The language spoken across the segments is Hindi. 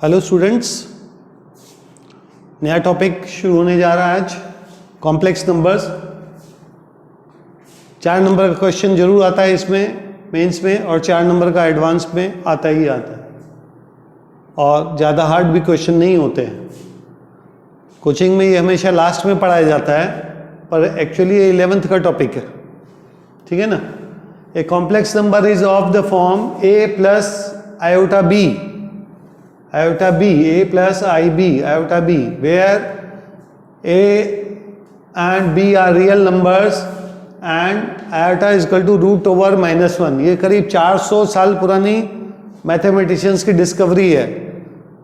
हेलो स्टूडेंट्स, नया टॉपिक शुरू होने जा रहा है आज। Complex numbers. 4 नंबर का क्वेश्चन जरूर आता है इसमें मेंस में, और 4 नंबर का एडवांस में आता ही आता है, और ज़्यादा हार्ड भी क्वेश्चन नहीं होते हैं। कोचिंग में ये हमेशा लास्ट में पढ़ाया जाता है, पर एक्चुअली ये 11th का टॉपिक है, ठीक है ना। ए complex number is of the form a plus iota b, iota b, a plus ib, iota b, where a and b are real numbers and iota is equal to root over -1। ये करीब 400 साल पुरानी मैथमेटिशियंस की डिस्कवरी है।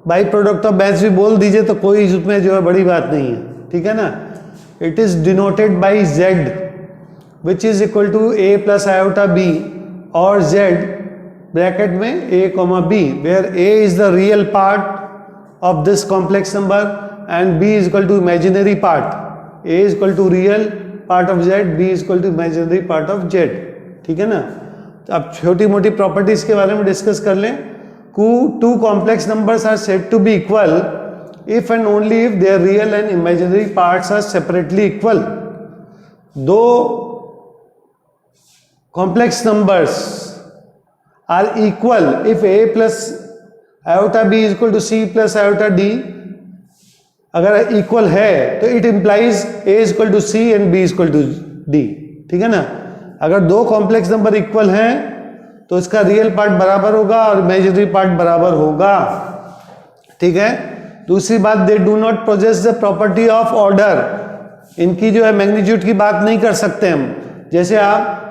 बाई प्रोडक्ट ऑफ मैथ्स भी बोल दीजिए तो कोई इसमें जो है बड़ी बात नहीं है, ठीक है ना। It is denoted by z which is equal to a plus iota b, और z ब्रैकेट में a comma b, where a is the real part of this complex number and b is equal to imaginary part। a is equal to real part of z, b is equal to imaginary part of z, ठीक है ना। तो अब छोटी मोटी प्रॉपर्टीज के बारे में डिस्कस कर लें। Two complex numbers are said to be equal if and only if their real and imaginary parts are separately equal। दो complex numbers are equal if a plus iota b is equal to c plus iota d। अगर इक्वल है तो it implies a is equal to c and b is equal to d, ठीक है ना। अगर दो कॉम्प्लेक्स नंबर इक्वल हैं तो इसका रियल पार्ट बराबर होगा और इमेजिनरी पार्ट बराबर होगा, ठीक है। दूसरी बात, they do not possess the property of order. इनकी जो है मैग्नीट्यूड की बात नहीं कर सकते हम। जैसे आप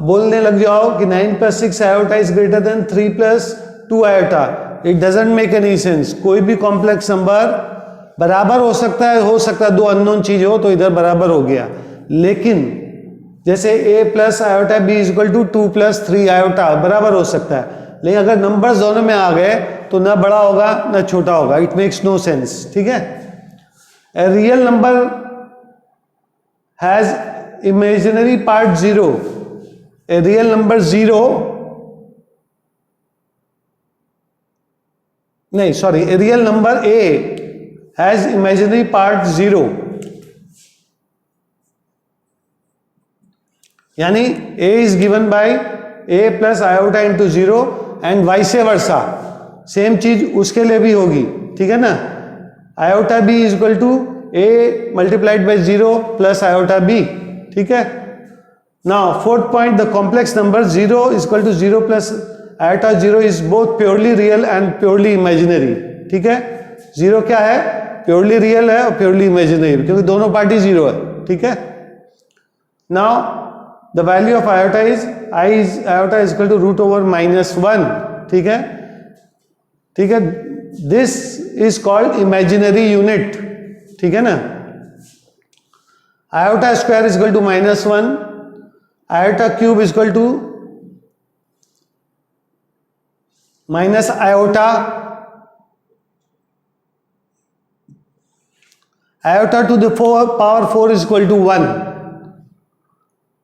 बोलने लग जाओ कि 9 + 6 iota is greater then 3 + 2 iota, it doesn't make any sense. कोई भी कॉम्प्लेक्स नंबर बराबर हो सकता है दो अननोन चीज हो तो इधर बराबर हो गया। लेकिन जैसे a plus iota b is equal to 2 + 3 iota बराबर हो सकता है, लेकिन अगर नंबर्स दोनों में आ गए तो ना बड़ा होगा ना छोटा होगा, इट मेक्स नो सेंस, ठीक है। A real number has imaginary part 0। A real number 0, a real number a has imaginary part 0, यानी a is given by a plus iota into 0 and vice versa। Same चीज उसके लिए भी होगी, ठीक है ना। iota b is equal to a multiplied by 0 plus iota b, ठीक है। Now fourth point, the complex number 0 is equal to 0 plus iota 0 is both purely real and purely imaginary, ठीक है। 0 क्या है? प्योरली रियल है और प्योरली इमेजिनरी, क्योंकि दोनों पार्टी 0 है, ठीक है। Now the value of iota is iota is equal to root over -1, ठीक है, ठीक है। This is called imaginary unit, ठीक है ना। iota square is equal to -1, iota cube is equal to minus iota, iota to the power 4 is equal to 1।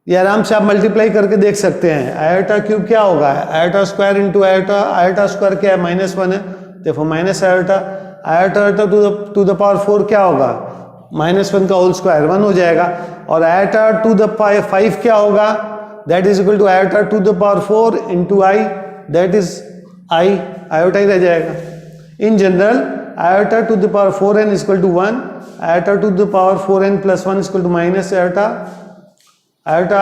ये आराम से आप मल्टीप्लाई करके देख सकते हैं। आयोटा क्यूब क्या होगा? Iota square into iota, iota square क्या है? -1 है, देखो minus iota. Iota to the power 4 क्या होगा? -1 का होल स्क्वायर 1 हो जाएगा। और आयोटा टू द पावर 5 क्या होगा? That is equal to iota to the power 4 into I, that is I, iota ही रह जाएगा। In general iota to the power 4n is equal to 1, iota to the power 4n + 1 is equal to minus iota, iota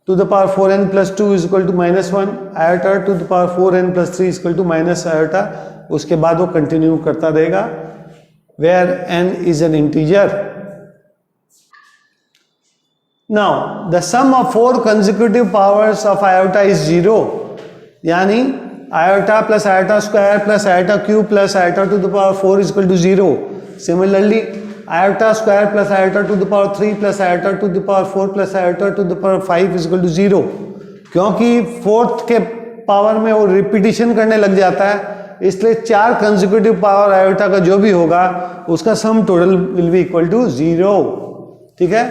to the power 4n + 2 is equal to -1, iota to the power 4n + 3 is equal to minus iota. उसके बाद वो कंटिन्यू करता रहेगा, where n is an integer. Now the sum of 4 consecutive powers of iota is 0, यानी iota plus iota square plus iota cube plus iota to the power 4 is equal to 0। Similarly iota square plus iota to the power 3 plus iota to the power 4 plus iota to the power 5 is equal to 0। क्योंकि फोर्थ के पावर में वो रिपीटिशन करने लग जाता है, इसलिए 4 कंसेक्यूटिव पावर आयोटा का जो भी होगा उसका sum total will be equal to 0, ठीक है।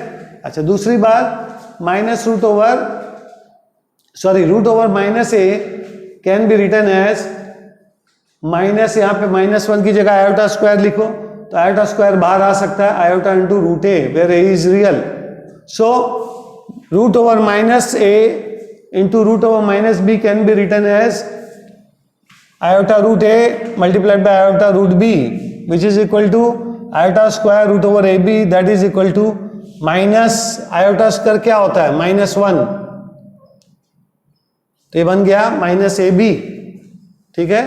अच्छा, दूसरी बात, root over -a can be written as minus, यहाँ पे -1 की जगह आयोटा स्क्वायर लिखो, तो आयोटा स्क्वायर बाहर आ सकता है, iota into root a where a is real. So root over minus a into root over minus b can be written as iota root a multiplied by iota root b, which is equal to iota square root over ab, that is equal to minus iota square क्या होता है -1, तो ये बन गया माइनस ए बी. ठीक है,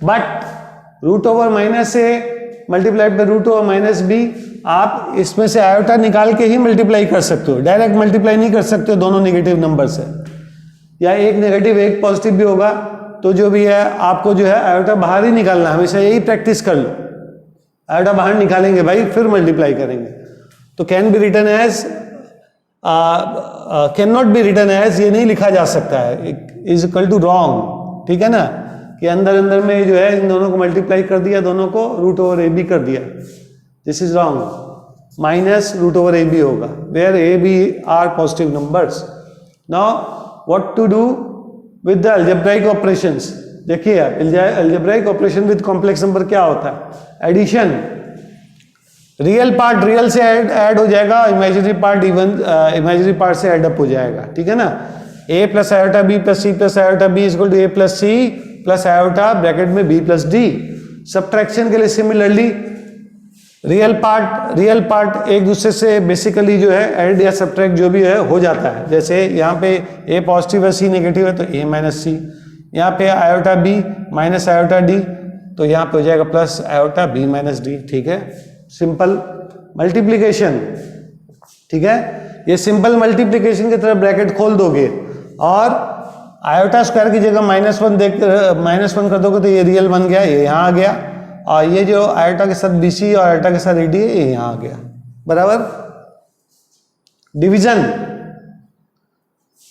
but root over minus a multiplied by root over minus b, आप इसमें से आयोटा निकाल के ही मल्टीप्लाई कर सकते हो, डायरेक्ट मल्टीप्लाई नहीं कर सकते हो दोनों नेगेटिव नंबर से, या एक नेगेटिव एक पॉजिटिव भी होगा, तो जो भी है आपको जो है आयोटा बाहर ही निकालना, हमेशा यही प्रैक्टिस कर लो. आयोटा बाहर निकालेंगे भाई, फिर मल्टीप्लाई करेंगे. तो can be written as, can not be written as, ये नहीं लिखा जा सकता है, इज इक्वल टू रॉन्ग. ठीक है ना, कि अंदर अंदर में जो है इन दोनों को मल्टीप्लाई कर दिया, दोनों को रूट ओवर ए बी कर दिया, this is wrong. Minus root over A B होगा, where A B are positive numbers. Now what to do with the algebraic operations. देखिए algebraic operation with complex number क्या होता है, एडिशन. रियल पार्ट रियल से ऐड हो जाएगा, इमेजिनरी पार्ट इमेजिनरी पार्ट से ऐड अप हो जाएगा. ठीक है ना, a plus iota b plus c plus iota b is equal to a plus c plus iota bracket में b प्लस d. सब्ट्रैक्शन के लिए सिमिलरली रियल पार्ट एक दूसरे से बेसिकली जो है ऐड या सब्ट्रैक्ट जो भी है हो जाता है. जैसे यहाँ पे a पॉजिटिव है c नेगेटिव है, तो a माइनस सी. यहाँ पे iota b minus iota d, तो यहाँ पे हो जाएगा plus iota b minus d. ठीक है, सिंपल मल्टीप्लीकेशन. ठीक है, ये सिंपल मल्टीप्लीकेशन की तरह ब्रैकेट खोल दोगे और आयोटा स्क्वायर की जगह -1 कर दोगे, तो ये रियल बन गया, ये यहाँ आ गया, और ये जो आयोटा के साथ BC और आयोटा के साथ AD है, ये यहाँ आ गया. बराबर.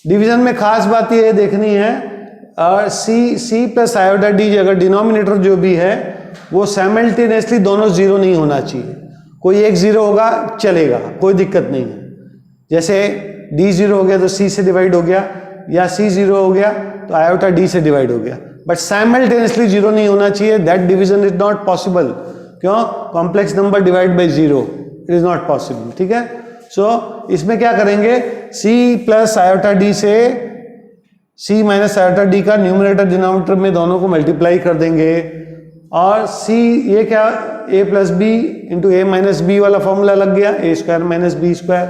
डिवीजन में खास बात ये देखनी है, और C प्लस आयोटा D अगर डिनोमिनेटर जो भी है वो साइमल्टेनियसली दोनों जीरो नहीं होना चाहिए. कोई एक जीरो होगा चलेगा, कोई दिक्कत नहीं है. जैसे D जीरो हो गया तो C से डिवाइड हो गया, या C जीरो हो गया तो आयोटा D से डिवाइड हो गया, बट साइमल्टेनियसली जीरो नहीं होना चाहिए. That division is not possible. क्यों? Complex number divide by zero, it is not possible. ठीक है, सो इसमें क्या करेंगे, C प्लस आयोटा D से C माइनस आयोटा D का न्यूमरेटर डिनोमिनेटर में दोनों को मल्टीप्लाई कर देंगे, और C ये क्या a plus b into a minus b वाला फॉर्मूला लग गया, a square minus b square.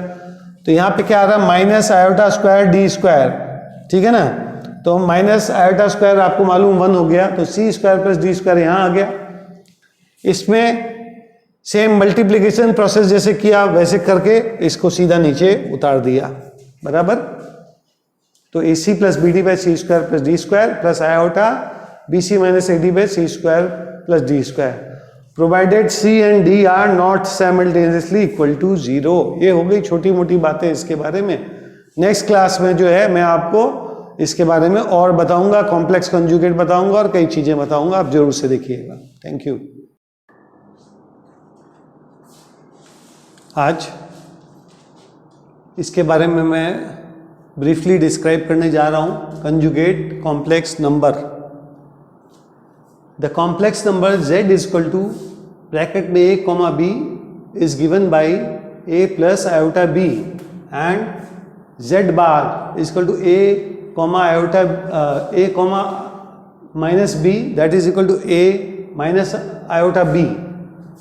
तो यहाँ पे क्या आ रहा है, minus iota square D square. ठीक है ना, तो माइनस आयोटा स्क्वायर आपको मालूम 1 हो गया, तो C square plus D square यहाँ आ गया. इसमें सेम मल्टीप्लिकेशन प्रोसेस जैसे किया वैसे करके इसको सीधा नीचे उतार दिया. बराबर. तो AC plus BD by C square plus D square plus iota BC minus AD by C square plus D square, provided C and D are not simultaneously equal to 0. ये हो गई छोटी मोटी बातें इसके बारे में. नेक्स्ट क्लास में जो है मैं आपको इसके बारे में और बताऊंगा, कॉम्प्लेक्स कंजुगेट बताऊंगा और कई चीजें बताऊंगा, आप जरूर से देखिएगा. Thank you. आज इसके बारे में मैं ब्रीफली डिस्क्राइब करने जा रहा हूं, conjugate complex number. The complex number z is equal to bracket में a comma b is given by a plus iota b and z bar is equal to a comma iota a comma minus b, that is equal to a minus iota b,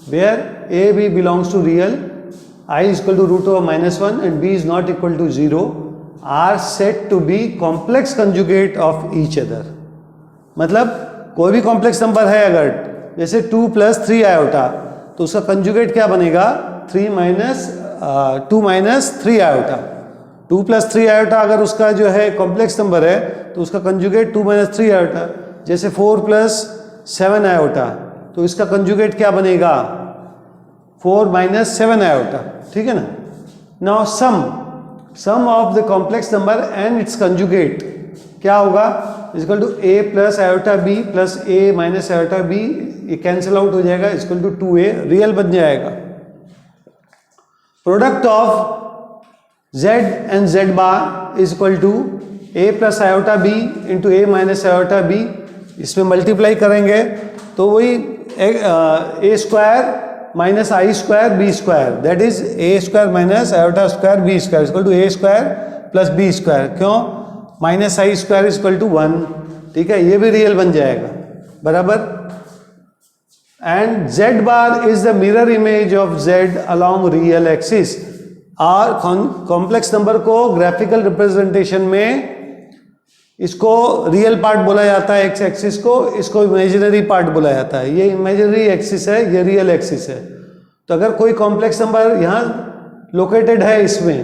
where a b belongs to real, I is equal to root over -1 and b is not equal to 0 are said to be complex conjugate of each other. मतलब कोई भी कॉम्प्लेक्स नंबर है अगर, जैसे 2 प्लस 3 आयोटा, तो उसका कंजुगेट क्या बनेगा, 2 माइनस 3 आयोटा. 2 प्लस 3 आयोटा अगर उसका जो है कॉम्प्लेक्स नंबर है तो उसका कंजुगेट 2 माइनस 3 आयोटा. जैसे 4 प्लस 7 आयोटा, तो इसका कंजुगेट क्या बनेगा, 4 माइनस 7 आयोटा. ठीक है ना. Now sum of the complex number and its conjugate क्या होगा, equal to a plus iota b plus a minus iota b, ये कैंसिल आउट हो जाएगा, इक्वल टू 2a, रियल बन जाएगा. Product of z and z bar is equal to a plus iota b into a minus iota b. इसमें मल्टीप्लाई करेंगे तो वही A square minus I square B square, that is A square minus iota square B square equal to A square plus B square. क्यों? Minus I square equal to 1, ठीक है, ये भी रियल बन जाएगा, बराबर। And z bar is the mirror image of z along real axis. और कॉम्प्लेक्स नंबर को ग्राफिकल रिप्रेजेंटेशन में इसको रियल पार्ट बोला जाता है एक्स एक्सिस को, इसको इमेजिनरी पार्ट बोला जाता है। ये इमेजिनरी एक्सिस है, ये रियल एक्सिस है। तो अगर कोई कॉम्प्लेक्स नंबर यहाँ लोकेटेड है इसमें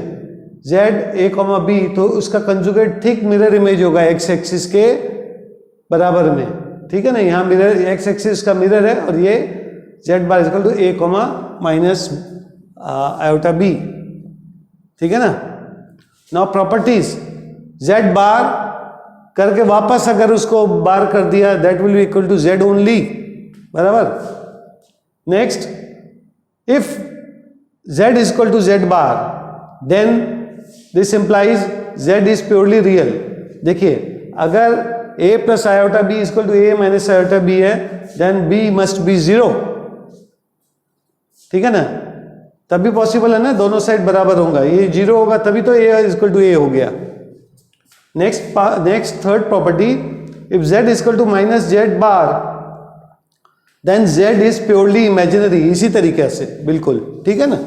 z a, b, तो उसका कंजुगेट ठीक मिरर इमेज होगा एक्स एक्सिस के बराबर में, ठीक है ना। यहाँ मिरर एक्स एक्सिस का मिरर है और ये z bar equal to a, minus iota b, ठीक है ना। नाउ प्रॉपर्टीज, z बार करके वापस अगर उसको बार कर दिया that will be equal to z only, बराबर। Next, if z is equal to z bar then this implies z is purely real. देखिए, अगर a plus iota b is equal to a minus iota b है देन b मस्ट बी 0, ठीक है ना। तभी पॉसिबल है ना, दोनों साइड बराबर होगा, ये 0 होगा तभी तो a is equal to a हो गया। Next third property, if z is equal to minus z bar then z is purely imaginary, इसी तरीके से बिल्कुल, ठीक है ना।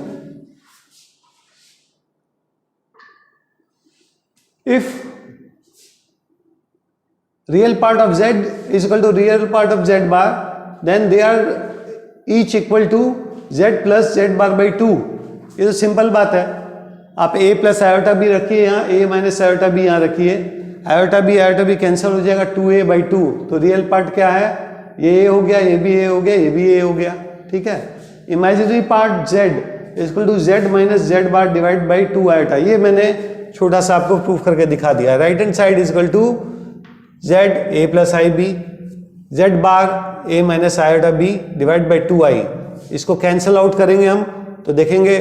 If real part of z is equal to real part of z bar then they are each equal to z plus z bar by 2। ये तो सिंपल बात है। आप a प्लस आयोटा b रखिए यहाँ, a माइनस आयोटा b यहाँ रखिए, आयोटा b कैंसिल हो जाएगा 2a बाई 2। तो रियल पार्ट क्या है, ये a हो गया, ये भी a हो गया, ये भी a हो गया, ठीक है। Imaginary part z equal to z minus z bar divide by 2 iota, ये मैंने छोटा सा आपको प्रूफ करके दिखा दिया। Right hand side equal to z a plus i b, z bar a minus iota b divide by 2i। इसको कैंसिल आउट करेंगे हम तो देखेंगे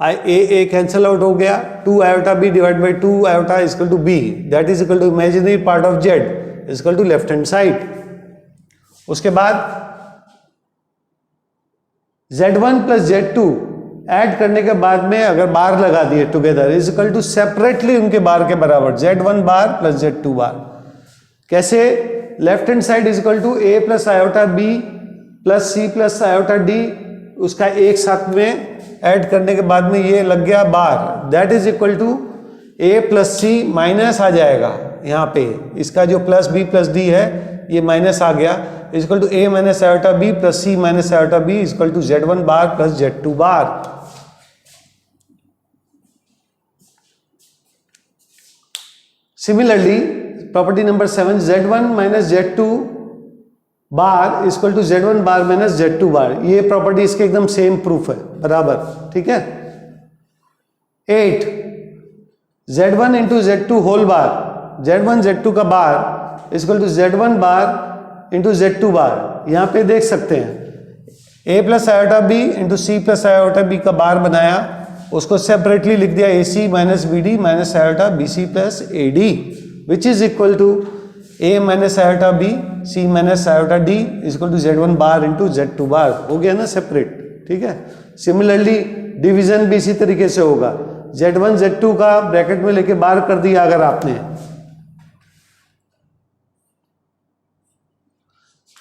a कैंसिल आउट हो गया, 2 iota b divide by 2 iota equal to b, that is equal to imaginary part of z equal to left hand side. उसके बाद z1 प्लस z2 ऐड करने के बाद में अगर बार लगा दिए together is equal to separately उनके बार के बराबर, z1 bar plus z2 bar. कैसे? Left hand side is equal to a plus iota b plus c plus iota d, उसका एक साथ में ऐड करने के बाद में ये लग गया bar, that is equal to a plus c minus आ जाएगा यहाँ पे, इसका जो प्लस b प्लस d है ये माइनस आ गया, equal to a minus iota b plus c minus iota b equal to z1 bar plus z2 bar. Similarly, property number 7, z1 minus z2 bar equal to z1 bar minus z2 bar, ये प्रॉपर्टी इसके एकदम सेम प्रूफ है, बराबर, ठीक है। 8 z1 into z2 whole bar, z1 z2 का bar equal to z1 bar into z2 bar. यहाँ पे देख सकते हैं a plus iota b into C plus iota b का बार बनाया, उसको सेपरेटली लिख दिया AC minus BD minus iota BC plus AD which is equal to A minus iota B C minus iota D equal to Z1 bar into Z2 bar. हो गया ना सेपरेट, ठीक है। सिमिलरली डिवीजन भी इसी तरीके से होगा, Z1 Z2 का ब्रैकेट में लेके बार कर दिया अगर आपने,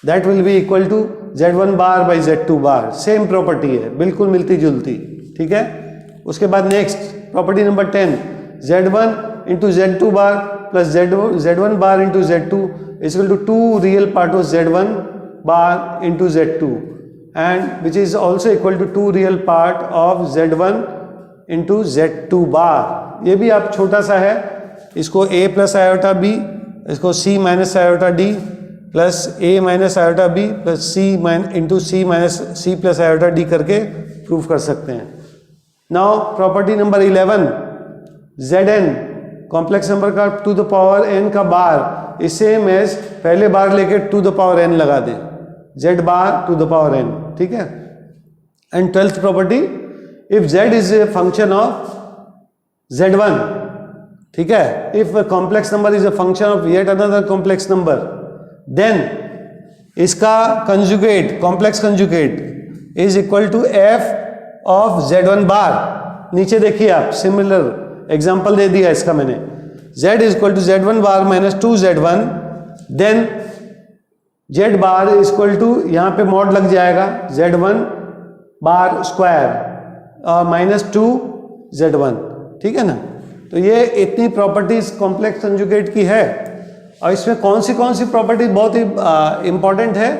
that will be equal to Z1 bar by Z2 bar. Same property है, बिल्कुल मिलती जुलती, ठीक है। उसके बाद next property number 10, Z1 into Z2 bar plus Z1 bar into Z2 equal to 2 real part of Z1 bar into Z2 and which is also equal to 2 real part of Z1 into Z2 bar. ये भी आप छोटा सा है, इसको A प्लस आयोटा B, इसको C minus iota D plus A minus iota B plus C into C minus C plus iota D करके प्रूव कर सकते हैं। Now property number 11, Zn complex number का टू द पावर n का बार इस सेम एज पहले बार लेके टू द पावर n लगा दें, z bar to the power n, ठीक है। And 12th property, if z is a function of z1, ठीक है, if a complex number is a function of yet another complex number then इसका conjugate, complex conjugate is equal to f of Z1 bar. नीचे देखिए आप, सिमिलर एग्जांपल दे दिया इसका मैंने, Z is equal to Z1 bar minus 2Z1, then Z bar is equal to, यहाँ पे मॉड लग जाएगा Z1 बार स्क्वायर और माइनस 2Z1, ठीक है ना। तो ये इतनी प्रॉपर्टीज कॉम्प्लेक्स कंजुगेट की है। और इसमें कौन सी प्रॉपर्टी बहुत ही इंपॉर्टेंट है,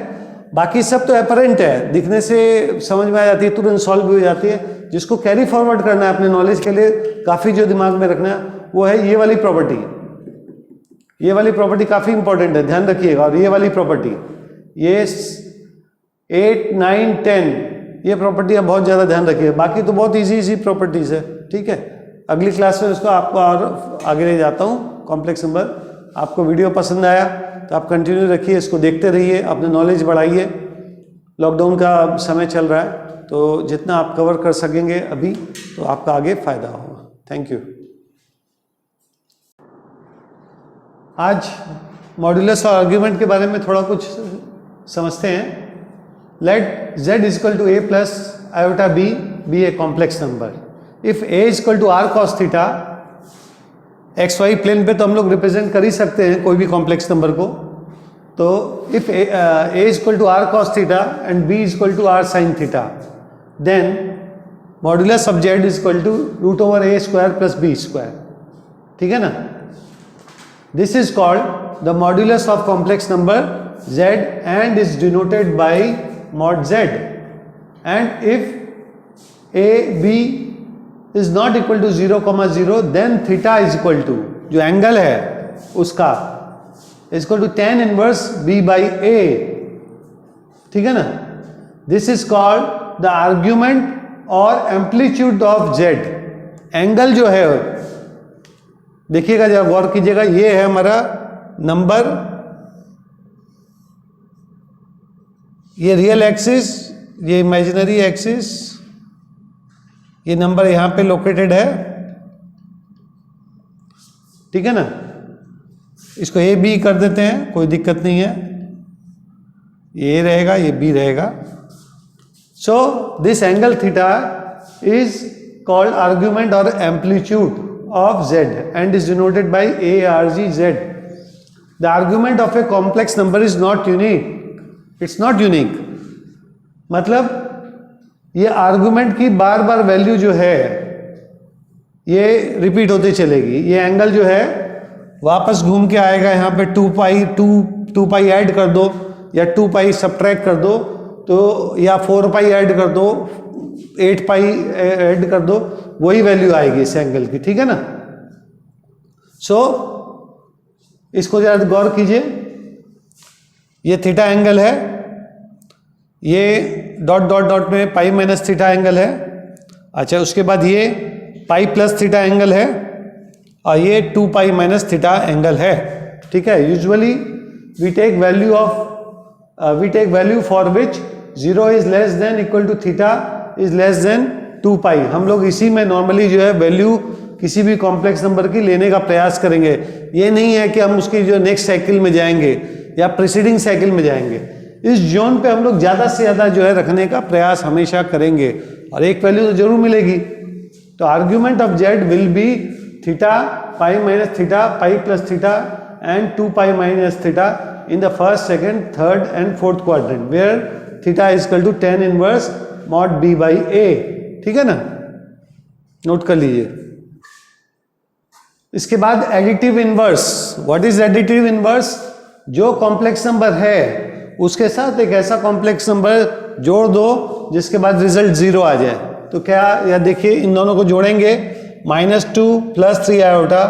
बाकी सब तो अपरेंट है, दिखने से समझ में आ जाती है, तुरंत सॉल्व भी हो जाती है। जिसको कैरी फॉरवर्ड करना है अपने नॉलेज के लिए, काफ़ी जो दिमाग में रखना है वो है ये वाली प्रॉपर्टी। ये वाली प्रॉपर्टी काफ़ी इंपॉर्टेंट है, ध्यान रखिएगा। और ये वाली प्रॉपर्टी, ये 8, 9, 10 ये प्रॉपर्टियाँ बहुत ज़्यादा ध्यान रखिए। बाकी तो बहुत इजी प्रॉपर्टीज़ है, ठीक है। अगली क्लास में उसको आपको और आगे ले जाता हूँ कॉम्प्लेक्स नंबर। आपको वीडियो पसंद आया तो आप कंटिन्यू रखिए, इसको देखते रहिए, अपने नॉलेज बढ़ाइए। लॉकडाउन का समय चल रहा है, तो जितना आप कवर कर सकेंगे अभी, तो आपका आगे फायदा होगा। Thank you. आज मॉड्यूलस और आर्ग्यूमेंट के बारे में थोड़ा कुछ समझते हैं। Let z is equal to a plus iota b be a complex number. If a is equal to r cos theta, x y plane पे तो हम लोग रिप्रेजेंट कर ही सकते हैं कोई भी कॉम्प्लेक्स नंबर को। तो if a is equal to r cos theta and b is equal to r sine theta, then modulus of z is equal to root over a square plus b square, ठीक है ना। This is called the modulus of complex number z and is denoted by mod z, and if a b is not equal to 0,0 then theta is equal to, जो एंगल है उसका is equal to tan inverse b by a, ठीक है ना। This is called the argument और एम्पलीट्यूड ऑफ z। एंगल जो है, देखिएगा जरा गौर कीजिएगा, ये है हमारा नंबर, ये रियल एक्सिस, ये इमेजिनरी एक्सिस, ये नंबर यहाँ पे लोकेटेड है, ठीक है ना। इसको ए बी कर देते हैं, कोई दिक्कत नहीं है, ये रहेगा, ये बी रहेगा। So this angle theta is called argument और amplitude of z and is denoted by argz. The argument of a complex number is not unique. It's not unique. मतलब ये आर्गुमेंट की बार बार वैल्यू जो है ये रिपीट होती चलेगी। ये एंगल जो है वापस घूम के आएगा यहाँ पे, 2 पाई ऐड कर दो या 2 पाई सब्ट्रैक्ट कर दो, तो या 4 पाई ऐड कर दो, 8 पाई ऐड कर दो, वही वैल्यू आएगी इस एंगल की, ठीक है ना। सो इसको जरा गौर कीजिए, ये थीटा एंगल है, ये डॉट डॉट डॉट में पाई माइनस थीटा एंगल है। अच्छा, उसके बाद ये पाई प्लस थीटा एंगल है और ये 2 पाई माइनस थीटा एंगल है, ठीक है। Usually we take value for which 0 is less than equal to theta is less than 2 pi. हम लोग इसी में नॉर्मली जो है वैल्यू किसी भी कॉम्प्लेक्स नंबर की लेने का प्रयास करेंगे। ये नहीं है कि हम उसकी जो नेक्स्ट साइकिल में जाएंगे या प्रीसीडिंग साइकिल में जाएंगे। इस जोन पे हम लोग ज़्यादा से ज़्यादा जो है रखने का प्रयास हमेशा करेंगे और एक वैल्यू तो जरूर मिलेगी। तो argument of z will be theta pi minus theta pi plus theta and 2 pi minus theta in the first, second, third and fourth quadrant, where theta is equal to tan inverse mod b by a, ठीक है ना। नोट कर लीजिए। इसके बाद additive inverse. What is additive inverse? जो कॉम्प्लेक्स नंबर है उसके साथ एक ऐसा कॉम्प्लेक्स नंबर जोड़ दो जिसके बाद रिजल्ट 0 आ जाए। तो क्या, या देखिए इन दोनों को जोड़ेंगे, -2 + 3 आयोटा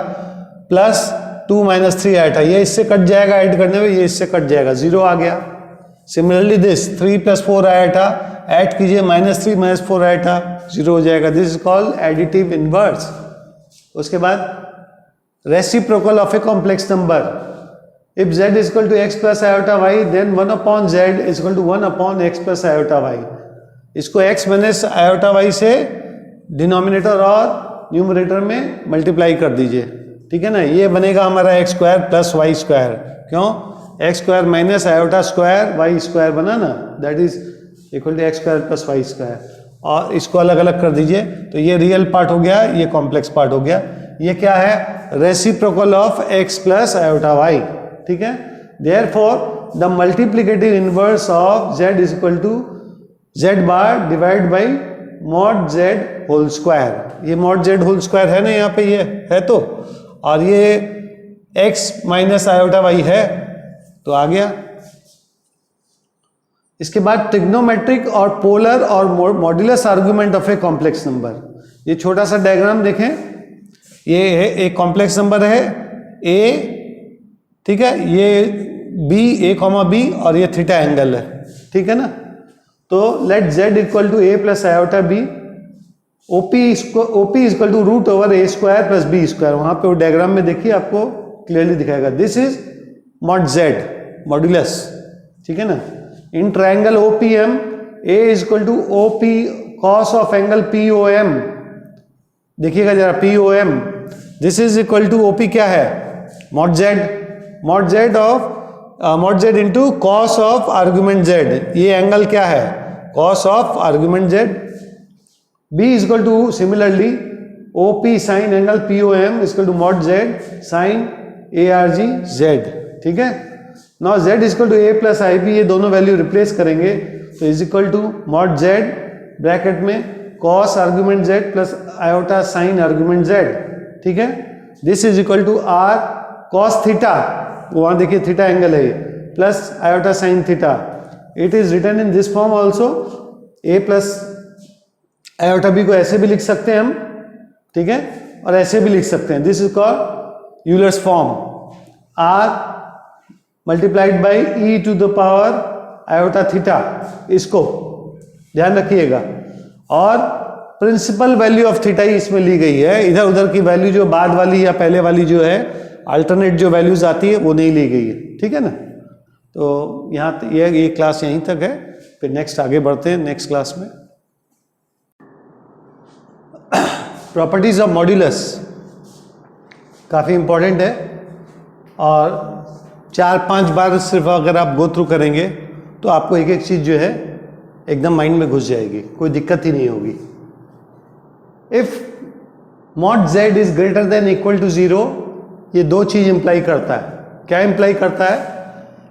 प्लस 2 - 3 आयोटा, ये इससे कट जाएगा, ऐड करने में ये इससे कट जाएगा, 0 आ गया। सिमिलरली दिस 3 + 4 आयोटा ऐड कीजिए, -3 - 4 आयोटा, 0 हो जाएगा। This is called additive inverse. उसके बाद reciprocal of a complex number. If z is equal to x plus iota y, then 1/z is equal to 1/x plus iota y। इसको x माइनस आयोटा y से डिनोमिनेटर और न्यूमरेटर में मल्टीप्लाई कर दीजिए, ठीक है ना। ये बनेगा हमारा x² + y²। क्यों? X square minus iota square y square बना ना, that is equal to x square plus y square. और इसको अलग अलग कर दीजिए तो ये रियल पार्ट हो गया, ये कॉम्प्लेक्स पार्ट हो गया। ये क्या है? Reciprocal of x plus iota y, ठीक है। Therefore the multiplicative inverse of z is equal to z bar divide by mod z whole square. ये मॉड z होल स्क्वायर है ना यहाँ पे, ये है तो, और ये x माइनस आयोटा वाई है तो आ गया। इसके बाद ट्रिग्नोमेट्रिक और पोलर और modulus argument of a complex number. ये छोटा सा डायग्राम देखें, ये है एक कॉम्प्लेक्स नंबर है a, ठीक है, ये b, a, b और ये थीटा एंगल है, ठीक है ना। तो let z equal to a plus iota b, OP is equal to root over a square plus b square. वहां पे वो डायग्राम में देखिए आपको क्लियरली दिखाएगा। This is mod z modulus, ठीक है ना। In triangle OPM a is equal to OP cos of angle POM, देखिएगा जरा POM, this is equal to OP क्या है? Mod z of mod z into cos of argument z। ये एंगल क्या है? Cos of argument z। b is equal to similarly OP sine angle POM is equal to mod z sine ARG z, ठीक है। Now z is equal to a plus IB, ये दोनों वैल्यू रिप्लेस करेंगे तो is equal to mod z bracket में cos argument z plus iota sine argument z, ठीक है। This is equal to r cos theta, वहां देखिए थीटा एंगल है, plus iota sine theta. It is written in this form also, a plus iota b को ऐसे भी लिख सकते हैं हम, ठीक है, और ऐसे भी लिख सकते हैं। This is called Euler's form, r multiplied by e to the power iota theta, इसको ध्यान रखिएगा। और प्रिंसिपल वैल्यू ऑफ थीटा ही इसमें ली गई है, इधर उधर की वैल्यू जो बाद वाली या पहले वाली जो है अल्टरनेट जो वैल्यूज आती है वो नहीं ली गई है, ठीक है ना। तो यहाँ ये क्लास यहीं तक है, फिर नेक्स्ट आगे बढ़ते हैं नेक्स्ट क्लास में। प्रॉपर्टीज ऑफ मॉड्यूलस काफ़ी इंपॉर्टेंट है और 4-5 बार सिर्फ अगर आप गो थ्रू करेंगे तो आपको एक एक चीज़ जो है एकदम माइंड में घुस जाएगी, कोई दिक्कत ही नहीं होगी। If mod z is greater than equal to 0, ये दो चीज इंप्लाई करता है। क्या इंप्लाई करता है?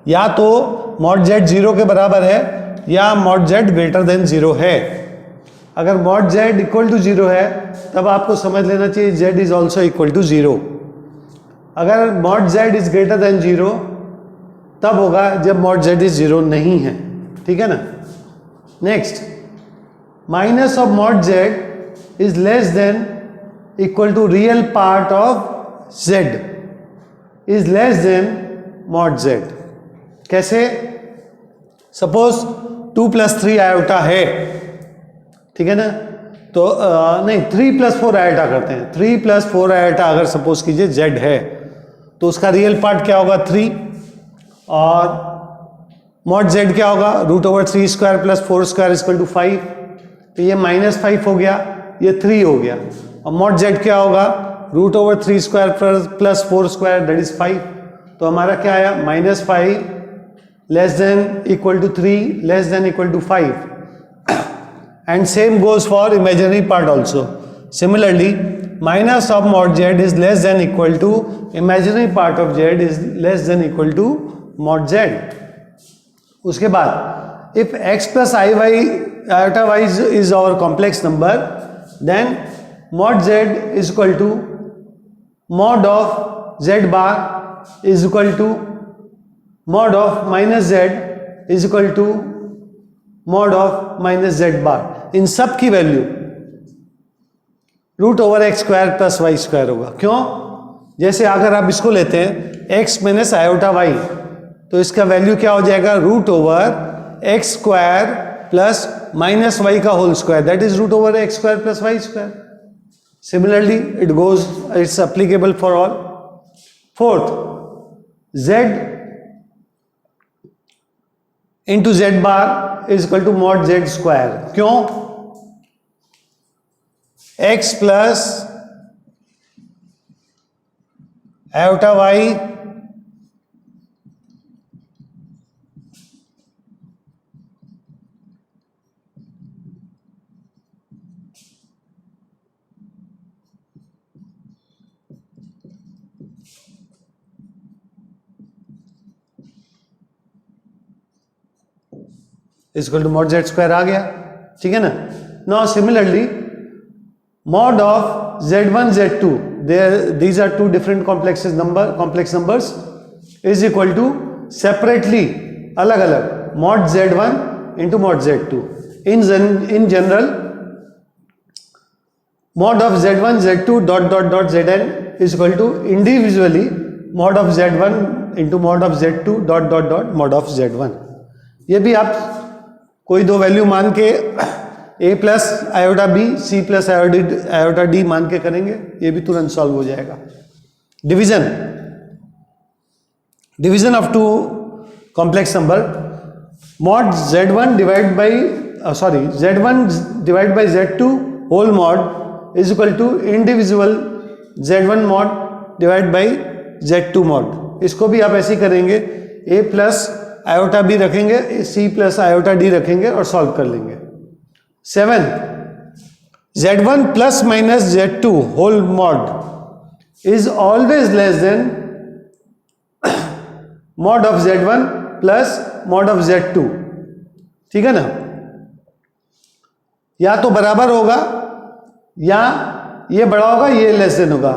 या तो मॉड z 0 के बराबर है या मॉड z ग्रेटर देन 0 है। अगर मॉड z इक्वल टू 0 है तब आपको समझ लेना चाहिए z is also equal to 0। अगर mod z is greater than 0 तब होगा जब मॉड z इज 0 नहीं है, ठीक है ना। Next, minus of mod z is less than equal to real part of z is less than mod z। कैसे? सपोज 2 + 3 आयोटा है, ठीक है ना, तो नहीं 3 + 4 आयोटा करते हैं। 3 + 4 आयोटा अगर सपोज कीजिए z है तो उसका रियल पार्ट क्या होगा? 3, और मॉड z क्या होगा? √3² + 4² इक्वल टू 5। तो ये -5 हो गया, ये 3 हो गया। और मॉड z क्या होगा? √3² + 4² दैट इज 5। तो हमारा क्या आया? -5 less than equal to 3 less than equal to 5। And same goes for imaginary part also. Similarly minus of mod z is less than equal to imaginary part of z is less than equal to mod z। उसके बाद if x + iy iota y is our complex number, then mod z is equal to mod of z bar is equal to mod of minus z is equal to mod of minus z bar। इन सब की वैल्यू √x² + y² होगा। क्यों? जैसे अगर आप इसको लेते हैं x - आयोटा y, तो इसका वैल्यू क्या हो जाएगा? √x² + -y का whole square, that is √x² + y²। Similarly it goes, it's applicable for all. Fourth, z into z bar is equal to mod z²। क्यों? x plus iota y equal to mod Z square आ गया, ठीक है ना। Now similarly mod of z1 z2, these are two different complex numbers is equal to separately अलग अलग mod z1 into mod z2. In general mod of z1 z2 dot dot dot zn is equal to individually mod of z1 into mod of z2 dot dot dot mod of z1. ये भी आप कोई दो वैल्यू मान के a plus iota b c plus iota d मान के करेंगे, ये भी तुरंत सॉल्व हो जाएगा। Division of two complex number, mod z1 divide by z1 divide by z2 whole mod is equal to individual z1 mod divide by z2 mod. इसको भी आप ऐसे ही करेंगे, a प्लस आयोटा बी रखेंगे, c प्लस आयोटा डी रखेंगे और सॉल्व कर लेंगे। 7 z1 plus minus z2 whole mod is always less than mod of z1 plus mod of z2, ठीक है ना। या तो बराबर होगा या ये बड़ा होगा, ये लेस देन होगा।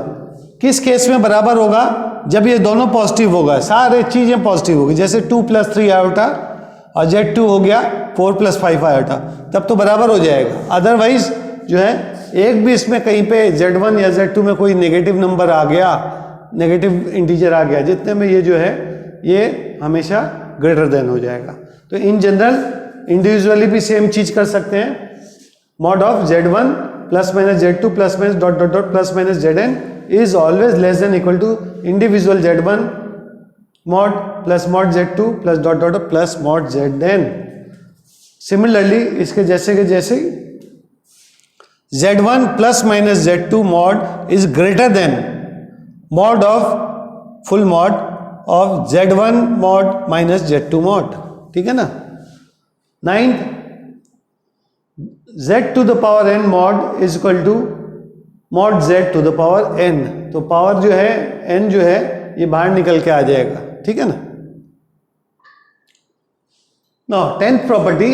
किस केस में बराबर होगा? जब ये दोनों पॉजिटिव होगा, सारे चीजें पॉजिटिव होगी, जैसे 2 प्लस 3 आयोटा और z2 हो गया 4 प्लस 5 आयोटा, तब तो बराबर हो जाएगा। अदरवाइज जो है एक भी इसमें कहीं पे z1 या z2 में कोई नेगेटिव नंबर आ गया, नेगेटिव इंटीजर आ गया, जितने में ये जो है ये हमेशा ग्रेटर देन हो जाएगा। तो इन जनरल इंडिविजुअली भी सेम चीज कर सकते हैं। Mod of z1 plus minus z2 plus minus dot dot dot plus minus zn is always less than equal to individual z1 mod plus mod z2 plus dot dot plus mod zn। Similarly इसके जैसे के जैसे z1 plus minus z2 mod is greater than mod of full mod of z1 mod minus z2 mod, ठीक है ना। 9th z to the power n mod is equal to mod z to the power n। तो पावर जो है n जो है ये बाहर निकल के आ जाएगा, ठीक है ना। Now 10th property,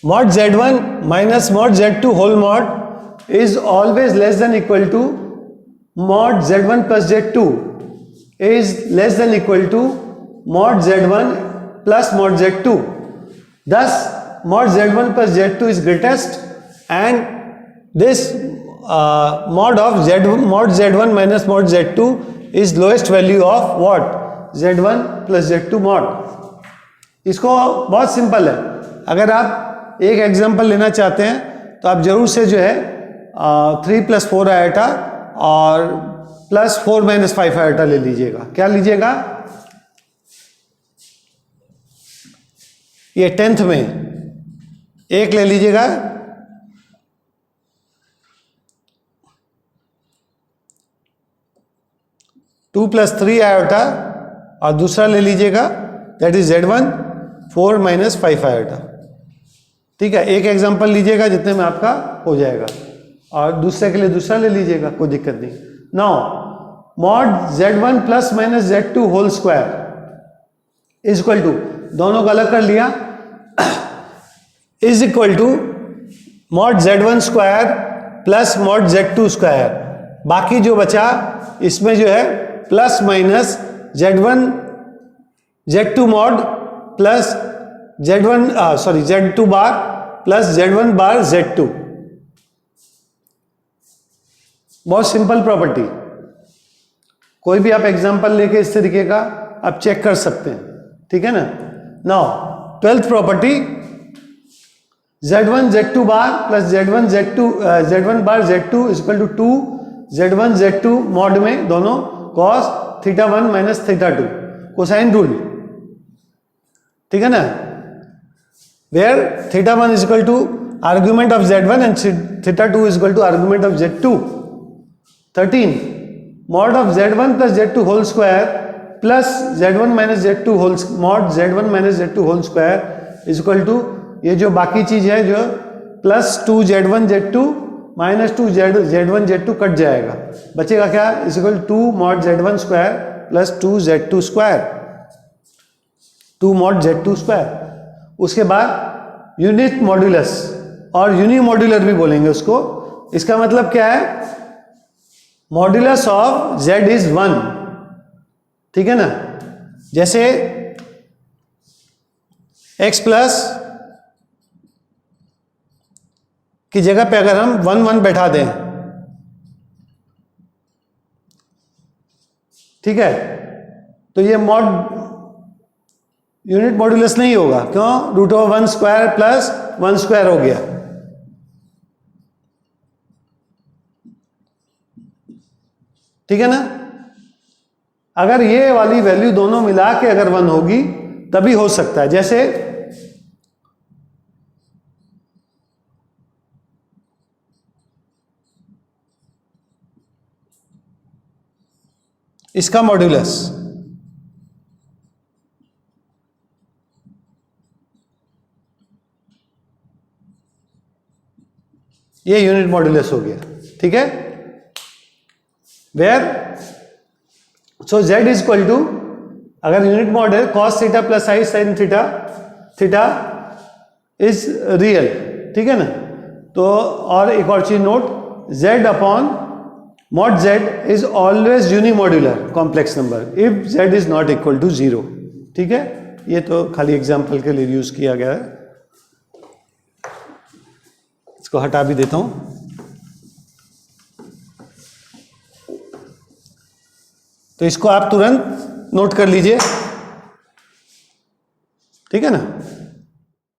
mod z1 minus mod z2 whole mod is always less than equal to mod z1 plus z2 is less than equal to mod z1 plus mod z2। thus mod z1 plus z2 is greatest and this mod z1 minus mod z2 is lowest value of what? z1 plus z2 mod। इसको बहुत सिंपल है, अगर आप एक एग्जांपल लेना चाहते हैं तो आप जरूर से जो है 3 प्लस 4 आयोटा और प्लस 4 माइनस 5 आयोटा ले लीजिएगा। क्या लीजिएगा? ये 10th में एक ले लीजिएगा, टू प्लस 3 आयोटा और दूसरा ले लीजिएगा that is z1 4 minus 5 iota, ठीक है। एक एग्जांपल लीजिएगा जितने में आपका हो जाएगा और दूसरे के लिए दूसरा ले लीजिएगा, कोई दिक्कत नहीं। Now mod z1 plus minus z2 whole square is equal to, दोनों को अलग कर लिया, is equal to mod z1 square plus mod z2 square. बाकी जो बचा इसमें जो है plus minus z2 mod plus z2 bar plus z1 bar z2। बहुत सिंपल प्रॉपर्टी, कोई भी आप एग्जांपल लेके इस तरीके का आप चेक कर सकते हैं, ठीक है ना। Now 12th property, z1 z2 bar plus z1 bar z2 is equal to 2 z1 z2 mod में दोनों cos θ1 माइनस θ2, कोसाइन रूल, ठीक है ना। Where θ1 is equal to argument of z1 and θ2 is equal to argument of z2। 13 mod of z1 plus z2 whole square plus z1 minus z2 whole mod z1 minus z2 whole square is equal to, ये जो बाकी चीज है जो plus 2 z1 z2 minus 2 z1 z2 cut जाएगा, बचेगा क्या? Is equal 2 mod z1 square plus 2 z2 square, 2 mod z2 square. उसके बाद यूनिट मॉड्यूलस और यूनिमॉड्यूलर भी बोलेंगे उसको। इसका मतलब क्या है, मॉड्यूलस ऑफ z इज 1, ठीक है ना। जैसे x प्लस की जगह पे अगर हम 1 1 बैठा दें, ठीक है, तो ये यूनिट मॉड्यूलस नहीं होगा। क्यों? Root of 1 square plus 1 square हो गया। ठीक है ना। अगर ये वाली वैल्यू दोनों मिला के अगर 1 होगी तभी हो सकता है। जैसे इसका मॉड्यूलस ये यूनिट मॉड्यूलस हो गया, ठीक है। Where so z is equal to, अगर यूनिट मॉड है cos theta plus I sine theta, theta is real, ठीक है ना। तो और एक और चीज note, z upon mod z is always unimodular complex number if z is not equal to 0, ठीक है। ये तो खाली एग्जांपल के लिए यूज किया गया है, इसको हटा भी देता हूं। तो इसको आप तुरंत नोट कर लीजिए, ठीक है ना।